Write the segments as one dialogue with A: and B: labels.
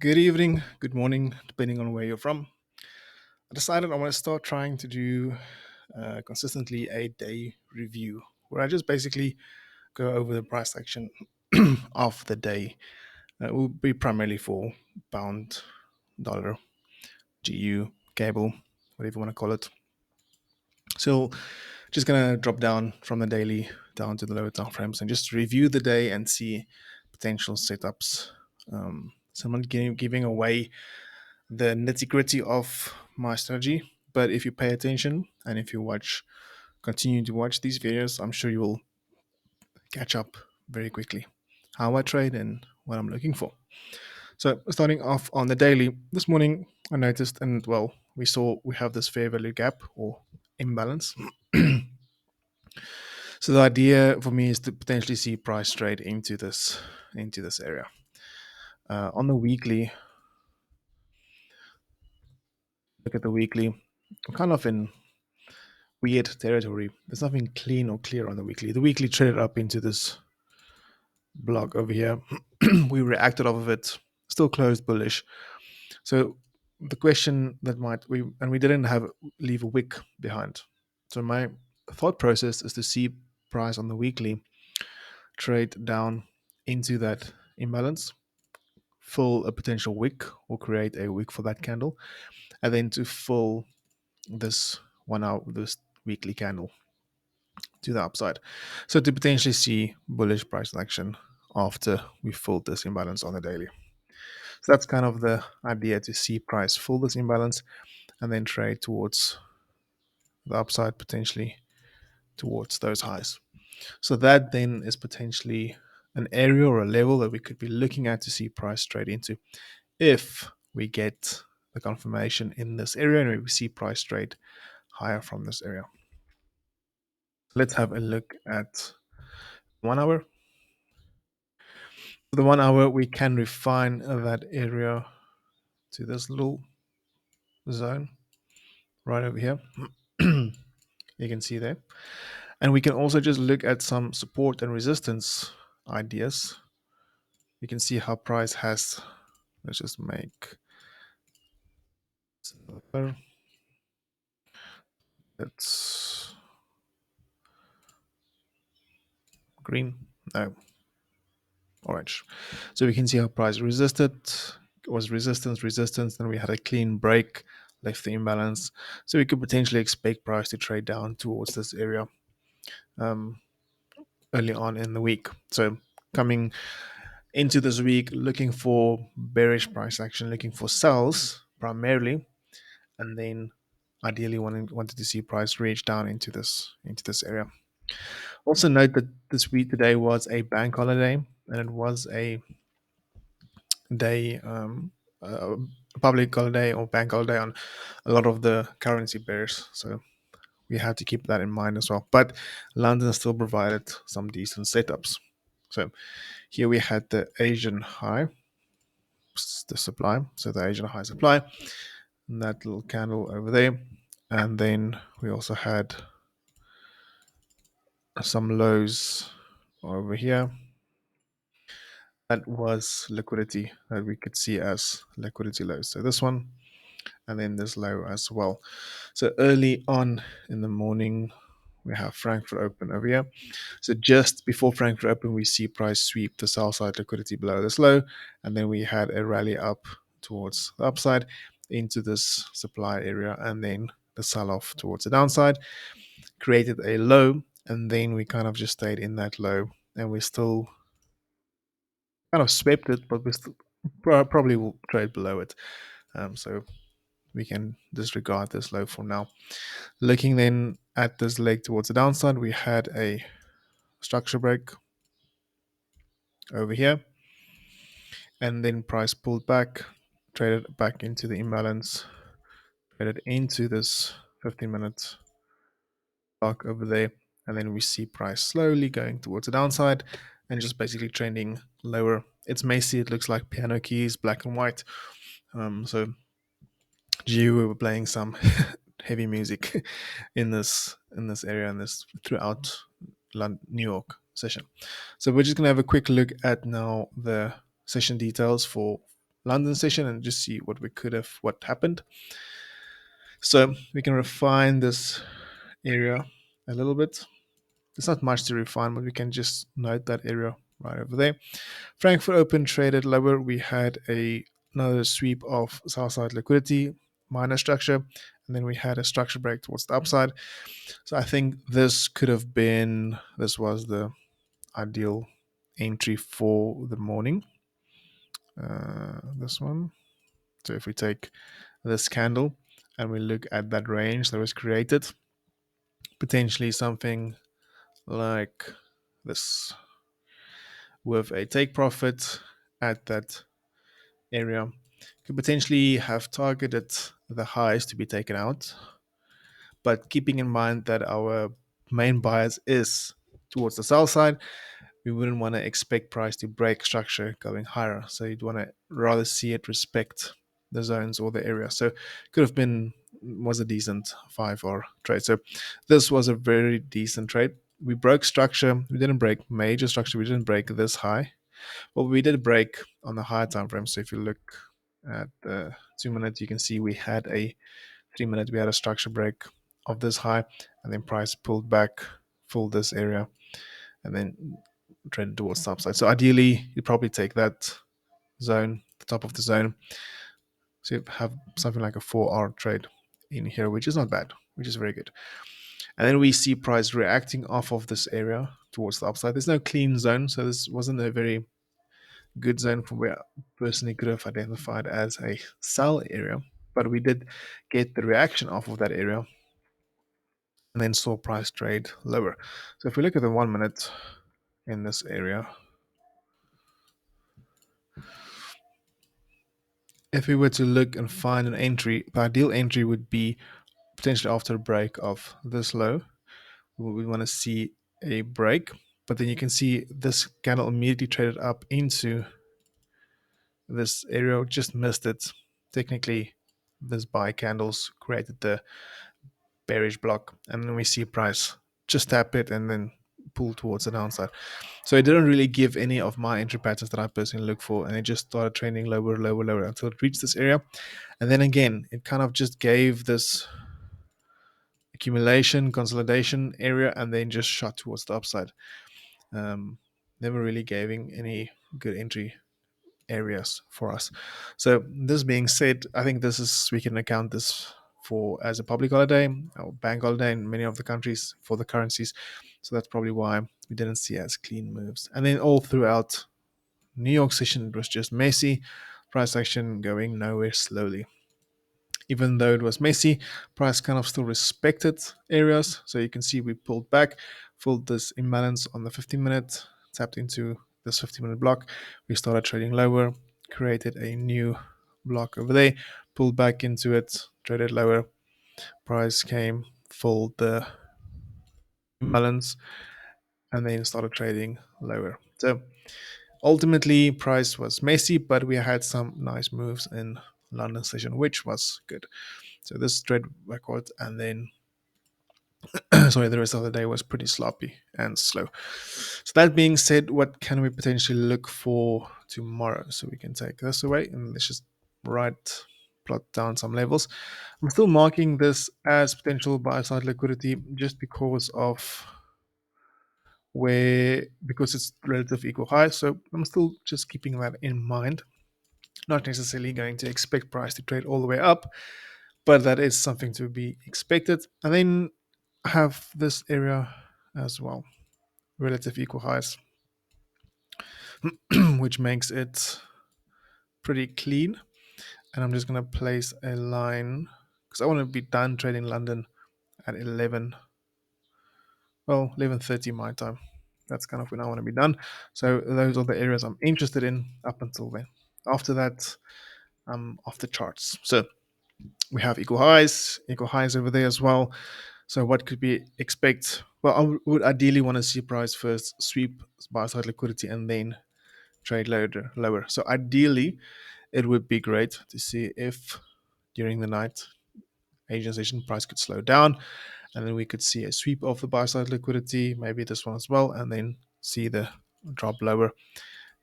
A: Good evening, good morning, depending on where you're from. I decided I want to start trying to do consistently a day review where I just basically go over the price action of the day. It will be primarily for pound, dollar, GU, cable, whatever you want to call it. So, just gonna drop down from the daily down to the lower time frames and just review the day and see potential setups. So I'm not giving away the nitty gritty of my strategy. But if you pay attention and if you continue to watch these videos, I'm sure you will catch up very quickly how I trade and what I'm looking for. So starting off on the daily, this morning I noticed, and well, we have this fair value gap or imbalance. So the idea for me is to potentially see price trade into this area. On the weekly, look at the weekly. I'm kind of in weird territory. There's nothing clean or clear on the weekly. The weekly traded up into this block over here. We reacted off of it, still closed bullish. So the question that we didn't have leave a wick behind. So my thought process is to see price on the weekly trade down into that imbalance, fill a potential wick or create a wick for that candle, and then to fill this this weekly candle to the upside. So to potentially see bullish price action after we filled this imbalance on the daily. So that's kind of the idea, to see price fill this imbalance and then trade towards the upside, potentially towards those highs. So that then is potentially an area or a level that we could be looking at to see price trade into if we get the confirmation in this area and we see price trade higher from this area. Let's have a look at 1 hour. For the 1 hour, we can refine that area to this little zone right over here. You can see there. And we can also just look at some support and resistance ideas. You can see how price has, let's just make it's green, no, orange. So we can see how price resisted, was resistance, then we had a clean break, left the imbalance. So we could potentially expect price to trade down towards this area early on in the week. So coming into this week, looking for bearish price action, looking for sells primarily, and then ideally wanted to see price reach down into this area. Also note that this week today was a bank holiday, and it was a day, a public holiday or bank holiday on a lot of the currency pairs. So we have to keep that in mind as well. But London still provided some decent setups. So here we had the Asian high, the supply. So the Asian high supply, and that little candle over there. And then we also had some lows over here. That was liquidity that we could see as liquidity lows. So this one, and then this low as well. So early on in the morning, we have Frankfurt open over here. So just before Frankfurt open, we see price sweep the sell side liquidity below this low, and then we had a rally up towards the upside into this supply area, and then the sell off towards the downside created a low, and then we kind of just stayed in that low, and we still kind of swept it, but we still probably will trade below it. So we can disregard this low for now. Looking then at this leg towards the downside, we had a structure break over here, and then price pulled back, traded back into the imbalance, traded into this 15-minute block over there, and then we see price slowly going towards the downside and just basically trending lower. It's messy, it looks like piano keys, black and white. So we were playing some heavy music in this area and this throughout New York session. So we're just gonna have a quick look at now the session details for London session and just see what happened. So we can refine this area a little bit. There's not much to refine, but we can just note that area right over there. Frankfurt Open traded lower. We had another sweep of south side liquidity, minor structure, and then we had a structure break towards the upside. So I think this was the ideal entry for the morning. This one. So if we take this candle and we look at that range that was created, potentially something like this with a take profit at that area could potentially have targeted the highs to be taken out, but keeping in mind that our main bias is towards the sell side, we wouldn't want to expect price to break structure going higher. So you'd want to rather see it respect the zones or the area. So could have been was a decent 5R trade. So this was a very decent trade. We broke structure. We didn't break major structure. We didn't break this high. Well, we did break on the higher time frame. So if you look at the 2 minutes, you can see we had a 3 minute. We had a structure break of this high, and then price pulled back, full this area, and then trend towards the upside. So ideally, you probably take that zone, the top of the zone. So you have something like a 4R trade in here, which is not bad, which is very good. And then we see price reacting off of this area towards the upside. There's no clean zone, so this wasn't a very good zone from where I personally could have identified as a sell area. But we did get the reaction off of that area and then saw price trade lower. So if we look at the 1 minute in this area, if we were to look and find an entry, the ideal entry would be potentially after a break of this low. We want to see a break, but then you can see this candle immediately traded up into this area, just missed it. Technically, this buy candles created the bearish block, and then we see price just tap it and then pull towards the downside. So it didn't really give any of my entry patterns that I personally look for, and it just started trending lower, lower, lower until it reached this area. And then again, it kind of just gave this accumulation, consolidation area, and then just shot towards the upside. Never really giving any good entry areas for us. So this being said, I think we can account this for as a public holiday or bank holiday in many of the countries for the currencies. So that's probably why we didn't see as clean moves. And then all throughout New York session, it was just messy. Price action going nowhere slowly. Even though it was messy, price kind of still respected areas. So you can see we pulled back, filled this imbalance on the 15-minute, tapped into this 15-minute block. We started trading lower, created a new block over there, pulled back into it, traded lower. Price came, filled the imbalance, and then started trading lower. So ultimately, price was messy, but we had some nice moves in London session, which was good. So this trade record, and then sorry, the rest of the day was pretty sloppy and slow. So that being said, what can we potentially look for tomorrow? So we can take this away and let's just plot down some levels. I'm still marking this as potential buy side liquidity just because it's relative equal high. So I'm still just keeping that in mind. Not necessarily going to expect price to trade all the way up, but that is something to be expected. And then have this area as well, relative equal highs, which makes it pretty clean. And I'm just going to place a line because I want to be done trading London at 11:30 my time. That's kind of when I want to be done. So those are the areas I'm interested in up until then. After that, I'm off the charts. So we have equal highs over there as well. So what could we expect? Well, I would ideally want to see price first sweep buy side liquidity and then trade lower. So ideally, it would be great to see if during the night Asian session price could slow down, and then we could see a sweep of the buy side liquidity, maybe this one as well, and then see the drop lower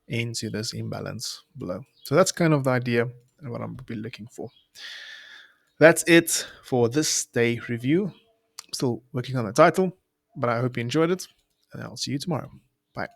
A: into this imbalance below. So that's kind of the idea and what I'm be looking for. That's it for this day review. I'm still working on the title, but I hope you enjoyed it, and I'll see you tomorrow. Bye.